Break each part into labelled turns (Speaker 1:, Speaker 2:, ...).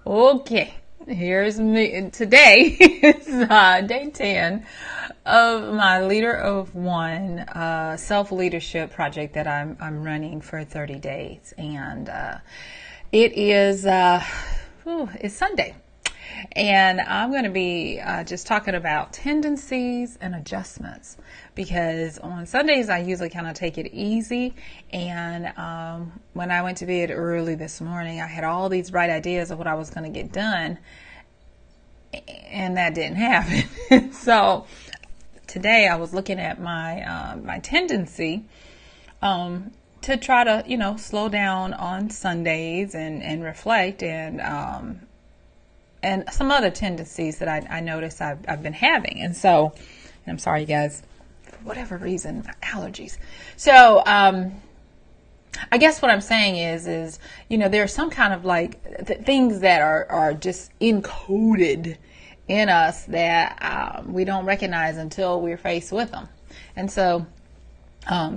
Speaker 1: Okay, here's me. And today is day 10 of my Leader of One self-leadership project that I'm running for 30 days. And it is it's Sunday. And I'm going to be just talking about tendencies and adjustments, because on Sundays I usually kind of take it easy. And when I went to bed early this morning, I had all these bright ideas of what I was going to get done, and that didn't happen. So today I was looking at my tendency to try to slow down on Sundays and reflect, and some other tendencies that I noticed I've been having. And so, and I'm sorry, you guys, for whatever reason, allergies. So, I guess what I'm saying is, there are some kind of things that are just encoded in us that we don't recognize until we're faced with them. And so, I'm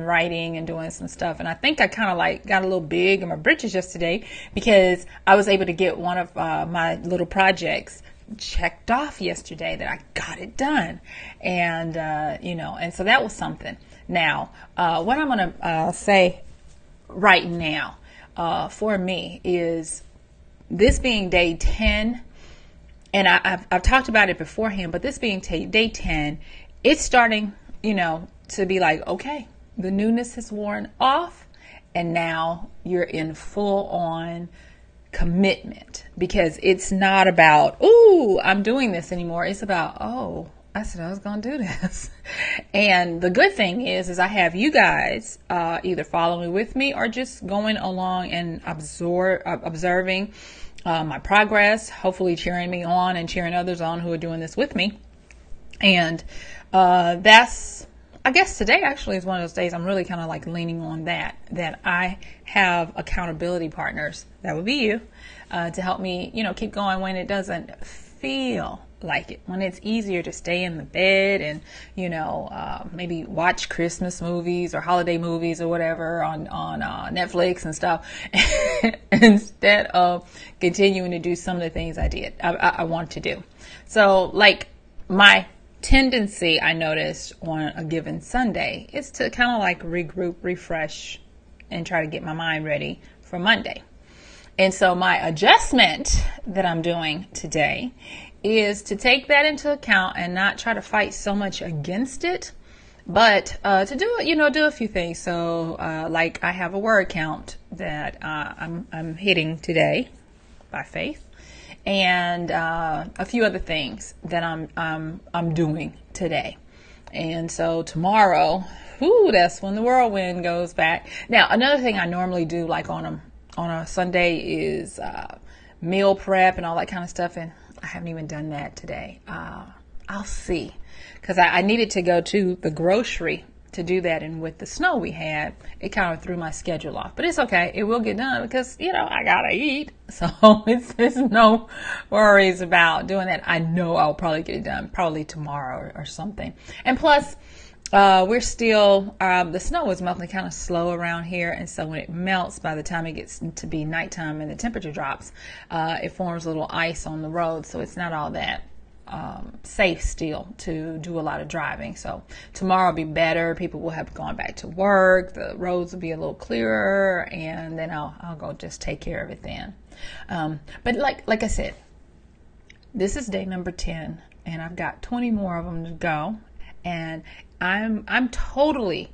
Speaker 1: writing and doing some stuff, and I think I kind of got a little big in my britches yesterday, because I was able to get one of my little projects checked off yesterday, that I got it done, and and so that was something. Now, what I'm going to say right now for me is this being day 10, and I've talked about it beforehand, but this being day 10, it's starting, to be like, okay, the newness has worn off, and now you're in full on commitment, because it's not about, ooh, I'm doing this anymore. It's about, oh, I said I was going to do this. And the good thing is I have you guys either following with me or just going along and observing my progress, hopefully cheering me on and cheering others on who are doing this with me. And I guess today actually is one of those days I'm really kind of leaning on that I have accountability partners, that would be you, to help me, keep going when it doesn't feel like it, when it's easier to stay in the bed and, maybe watch Christmas movies or holiday movies or whatever on Netflix and stuff, instead of continuing to do some of the things I want to do. So my tendency, I noticed on a given Sunday, is to kind of regroup, refresh, and try to get my mind ready for Monday. And so my adjustment that I'm doing today is to take that into account and not try to fight so much against it, but to do a few things. So I have a word count that I'm hitting today by faith, and a few other things that I'm doing today. And so tomorrow, that's when the whirlwind goes back. Now, another thing I normally do on a Sunday is meal prep and all that kind of stuff, and I haven't even done that today. I'll see, because I needed to go to the grocery to do that, and with the snow we had, it kind of threw my schedule off. But it's okay, it will get done, because I gotta eat, so it's no worries about doing that. I know I'll probably get it done probably tomorrow or something. And plus, we're still the snow is melting kind of slow around here, and so when it melts, by the time it gets to be nighttime and the temperature drops, it forms a little ice on the road, so it's not all that safe still to do a lot of driving. So tomorrow will be better. People will have gone back to work. The roads will be a little clearer, and then I'll go just take care of it then. But like I said, this is day number 10, and I've got 20 more of them to go, and I'm totally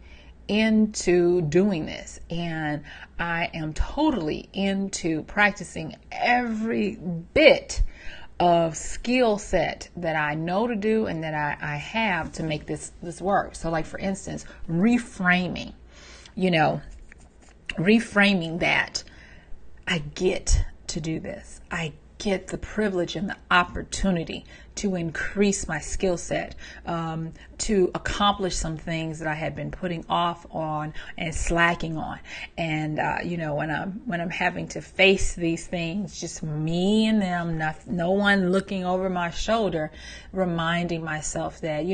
Speaker 1: into doing this, and I am totally into practicing every bit of skill set that I know to do and that I have to make this work. So for instance, reframing that I get to do this. I get the privilege and the opportunity to increase my skill set, to accomplish some things that I had been putting off on and slacking on. And when I'm having to face these things, just me and them, no one looking over my shoulder, reminding myself that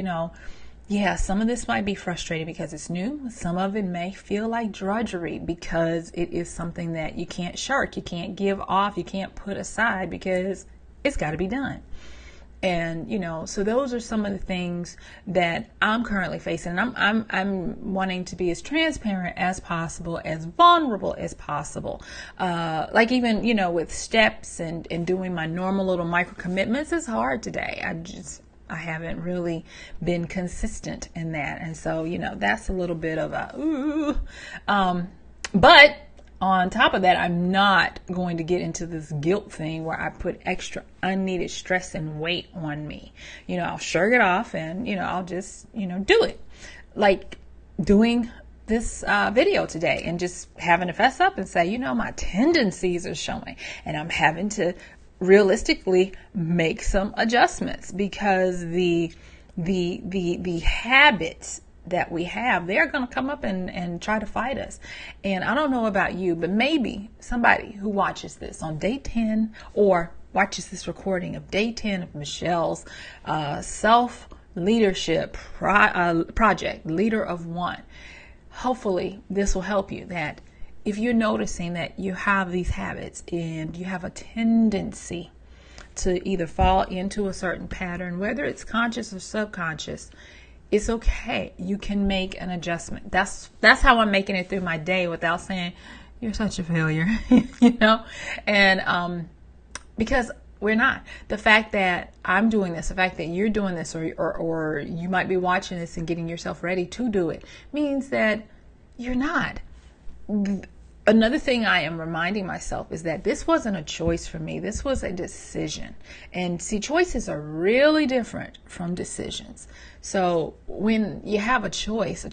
Speaker 1: Yeah, some of this might be frustrating because it's new. Some of it may feel like drudgery because it is something that you can't shirk, you can't give off, you can't put aside because it's got to be done. And so those are some of the things that I'm currently facing. And I'm wanting to be as transparent as possible, as vulnerable as possible. Like even with steps and doing my normal little micro commitments is hard today. I haven't really been consistent in that, and so that's a little bit of a ooh. But on top of that, I'm not going to get into this guilt thing where I put extra unneeded stress and weight on me. I'll shrug it off and, I'll just, do it. Like doing this video today and just having to fess up and say, my tendencies are showing, and I'm having to realistically make some adjustments because the habits that we have, they're going to come up and try to fight us. And I don't know about you, but maybe somebody who watches this on day 10 or watches this recording of day 10 of Michelle's self-leadership project, Leader of One, hopefully this will help you, that if you're noticing that you have these habits and you have a tendency to either fall into a certain pattern, whether it's conscious or subconscious, it's okay. You can make an adjustment. That's how I'm making it through my day without saying, you're such a failure, And because we're not. The fact that I'm doing this, the fact that you're doing this, or you might be watching this and getting yourself ready to do it, means that you're not. Another thing I am reminding myself is that this wasn't a choice for me. This was a decision. And see, choices are really different from decisions. So when you have a choice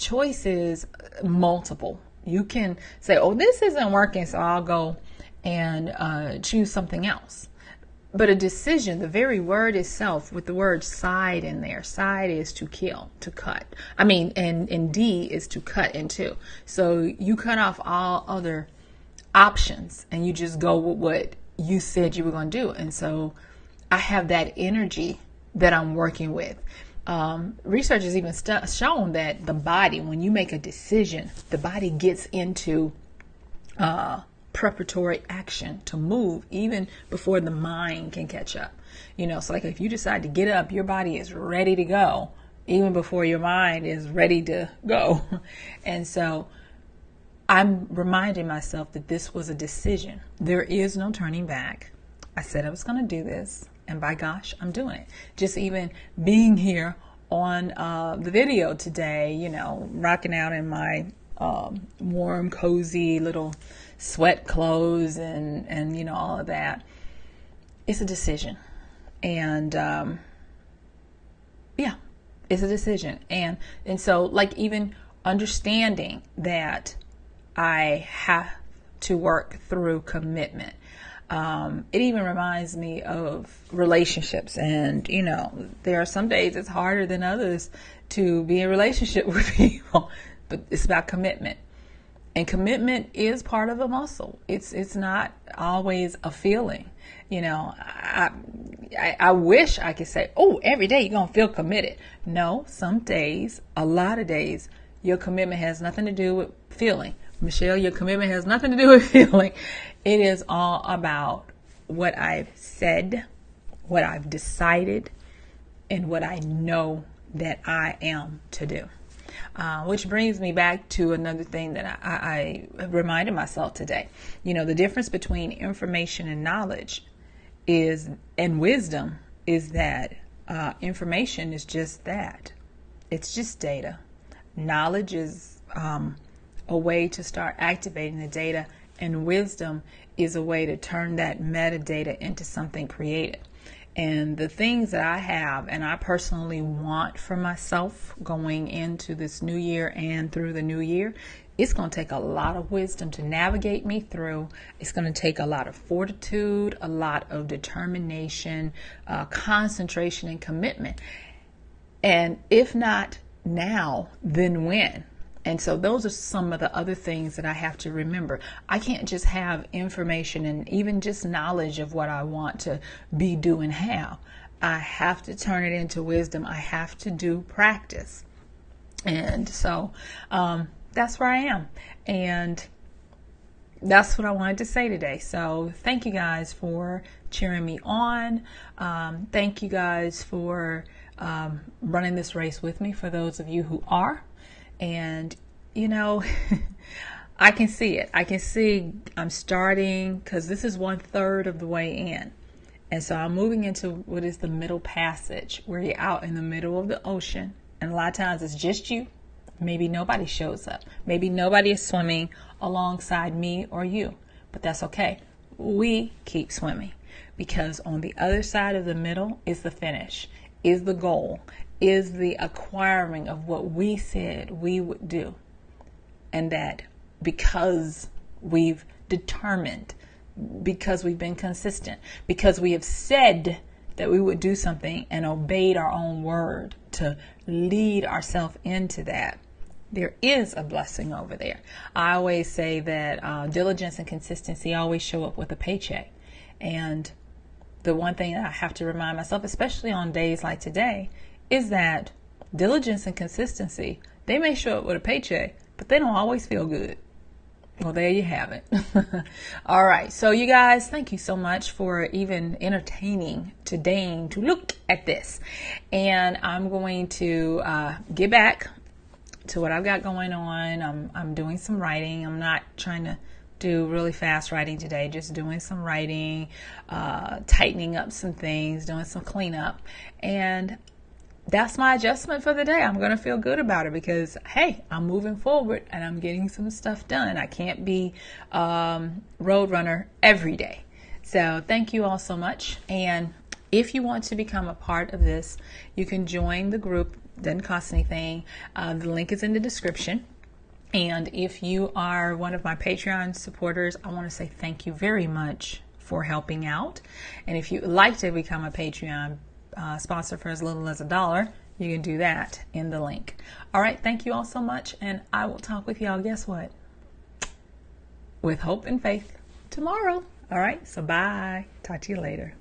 Speaker 1: is multiple. You can say, oh, this isn't working, so I'll go and choose something else. But a decision, the very word itself, with the word side in there, side is to kill, to cut. And D is to cut in two. So you cut off all other options and you just go with what you said you were going to do. And so I have that energy that I'm working with. Research has even shown that the body, when you make a decision, the body gets into preparatory action to move even before the mind can catch up. So like if you decide to get up, your body is ready to go even before your mind is ready to go. And so I'm reminding myself that this was a decision. There is no turning back. I said I was going to do this, and by gosh, I'm doing it. Just even being here on the video today, rocking out in my warm, cozy little sweat clothes and all of that. It's a decision. And it's a decision. And so like even understanding that I have to work through commitment. It even reminds me of relationships, and there are some days it's harder than others to be in a relationship with people, but it's about commitment. And commitment is part of a muscle. It's not always a feeling. I wish I could say, oh, every day you're going to feel committed. No, some days, a lot of days, your commitment has nothing to do with feeling. Michelle, your commitment has nothing to do with feeling. It is all about what I've said, what I've decided, and what I know that I am to do. Which brings me back to another thing that I reminded myself today. The difference between information and knowledge and wisdom is that information is just that. It's just data. Knowledge is a way to start activating the data, and wisdom is a way to turn that metadata into something creative. And the things that I have and I personally want for myself going into this new year and through the new year, it's going to take a lot of wisdom to navigate me through. It's going to take a lot of fortitude, a lot of determination, concentration, and commitment. And if not now, then when? And so those are some of the other things that I have to remember. I can't just have information and even just knowledge of what I want to be, do, and have. I have to turn it into wisdom. I have to do practice. And so that's where I am. And that's what I wanted to say today. So thank you guys for cheering me on. Thank you guys for running this race with me, for those of you who are. And, you know, I can see it. I can see I'm starting, because this is 1/3 of the way in. And so I'm moving into what is the middle passage, where you're out in the middle of the ocean. And a lot of times it's just you. Maybe nobody shows up. Maybe nobody is swimming alongside me or you. But that's okay. We keep swimming, because on the other side of the middle is the finish, is the goal, is the acquiring of what we said we would do. And that because we've determined, because we've been consistent, because we have said that we would do something and obeyed our own word to lead ourselves into that, there is a blessing over there. I always say that diligence and consistency always show up with a paycheck. And the one thing that I have to remind myself, especially on days like today, is that diligence and consistency, they may show up with a paycheck, but they don't always feel good. Well, there you have it. All right. So you guys, thank you so much for even entertaining today to look at this. And I'm going to get back to what I've got going on. I'm doing some writing. I'm not trying to do really fast writing today, just doing some writing, tightening up some things, doing some cleanup. And that's my adjustment for the day. I'm going to feel good about it because, hey, I'm moving forward and I'm getting some stuff done. I can't be roadrunner every day. So thank you all so much. And if you want to become a part of this, you can join the group. Doesn't cost anything. The link is in the description. And if you are one of my Patreon supporters, I want to say thank you very much for helping out. And if you'd like to become a Patreon sponsor for as little as $1, you can do that in the link. All right. Thank you all so much. And I will talk with y'all, guess what? With hope and faith tomorrow. All right. So bye. Talk to you later.